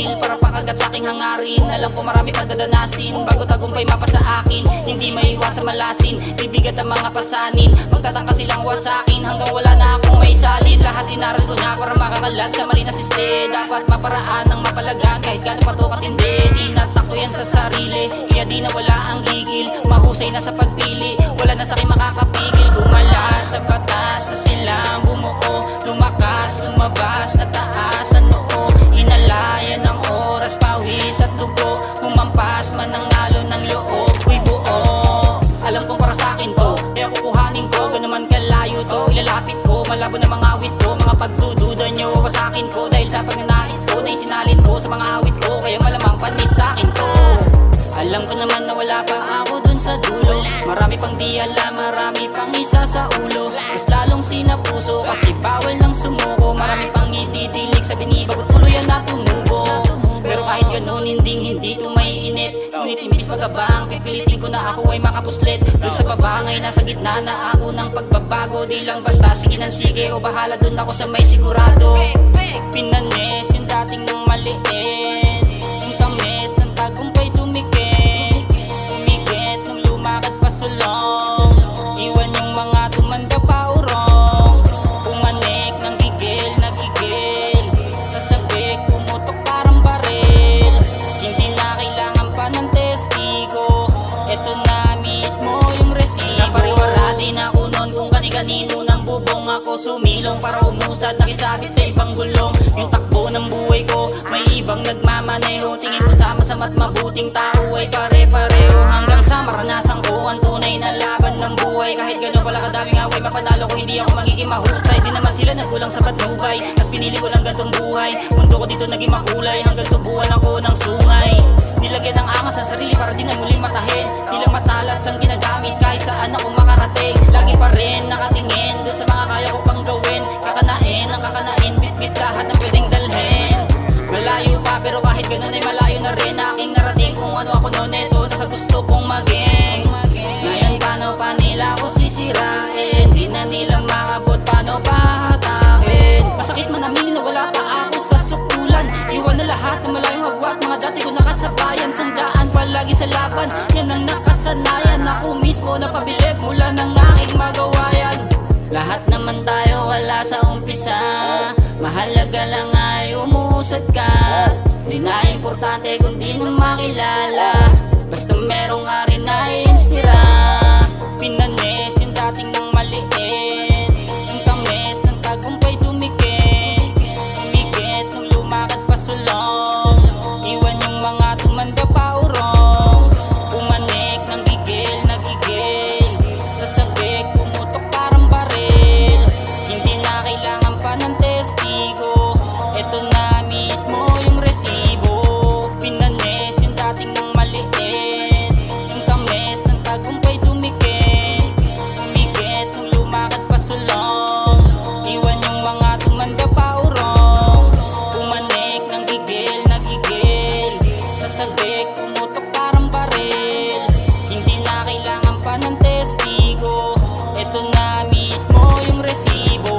tumingil para pakagat sa aking hangarin. Alam ko marami pang dadanasin bago tagumpay mapa sa akin. Hindi maiwasan malasin, bibigat ang mga pasanin. Magtatangka silang wasakin hanggang wala na akong may salin. Lahat inaral ko na para makakalag sa mali na siste. Dapat maparaan ng mapalagan kahit gano'n patukat hindi. Tinatak ko yan sa sarili, kaya di na wala ang gigil. Mahusay na sa pagpili, wala na sa akin makakapigil. Gumala sa batas na silang bumuo, lumakas, lumabas, nataas ang noo. Inalayan ng oras, pawis at dugo, humampas man ang nalo ng loob ko'y buo. Alam kong para sa akin to, kaya kukuhanin ko, gano'n man kalayo to. Ilalapit ko, malabo na mga awit ko, mga pagdududa nyo wawasakin ko. Dahil sa pagnanais ko, na isinalin ko sa mga awit ko, kaya malamang panis sa akin to. Alam ko naman na wala pa ako dun sa dulo, marami pang di alam, marami pang isa sa ulo. Mas lalong sinapuso kasi bawal nang sumuko. Marami pang ididilig sa binibag at tuluyan na tumubo. Pero kahit ganun hindi to maiinip. Ngunit imbis magabang, pipilitin ko na ako ay makapuslit. Doon sa baba ngayon nasa gitna na ako ng pagbabago. Di lang basta sige ng sige o bahala dun ako sa may sigurado. Pinanes yung dating ng maliit, yung tamis ng tagumpay dumikit. Umigit nung lumakad pa sulong, iwan yung mga tumanda pa urong. Pumanik ng gigil, nagigil sa sabik, pumutok parang baril. Hindi na kailangan pa ng testigo, eto na mismo yung resibo. Napariwara din ako nun kung kani-kanino ng bubong ako sumilong para umusad, nakisabit sa ibang gulong. Yung takbo ng buhay ko, may ibang nagmamaneho. Tingin ko sama-sama't mabuting tao ay pare-pareho. Hanggang sa maranasan ko ang tunay na laban ng buhay. Kahit gano'n pala kadaming away, mapanalo ko hindi ako magiging mahusay. Di naman sila nagkulang sa patnubay, mas pinili ko lang gantong buhay. Mundo ko dito naging makulay, hanggang tubuan ako ng sungay. Nilagyan ng angas sa sarili para di na muling matahin. Di lang matalas ang ginagamit kahit saan ako makarating. Lagi pa rin nakatingin dun sa mga kaya ko pang gawin. Kakanain ang kakanain, bit-bit lahat ng pwedeng dalhin. Malayo pa pero kahit ganun ay malayo na rin aking narating. Kung ano ako noon, eto nasa gusto kong maging. Ngayon paano pa nila ako sisirain? Di na nila maabot, paano pa hatakin? Masakit man aminin na wala pa ako sa sukulan. Iwan na lahat ng malayong agwat, mga dati ko nakasabayan. Sandaan palagi sa laban, yan ang nakasanayan. Ako mismo napabilib mula ng aking magawayan. Lahat naman tayo wala sa umpisa, mahalaga lang ay umuusad ka. Di na importante kung di na makilala, basta merong ka rin na inspira. Pinanes yung dating ng maliit, yung tamis ng tagumpay dumikit. Umigit nung lumakad pa sulong, iwan yung mga tumanda pa urong. Pumanik ng gigil, nagigil sa sabik, pumutok parang baril. Hindi na kailangan pa ng testigo, eto na mismo yung resibo. Pinanes yung dating ng maliit, yung tamis ng tagumpay dumikit. Umigit nung lumakad pa sulong, iwan yung mga tumanda pa urong. Pumanik ng gigil, nagigil sa sabik, pumutok parang baril. Hindi na kailangan pa ng testigo, eto na mismo yung resibo.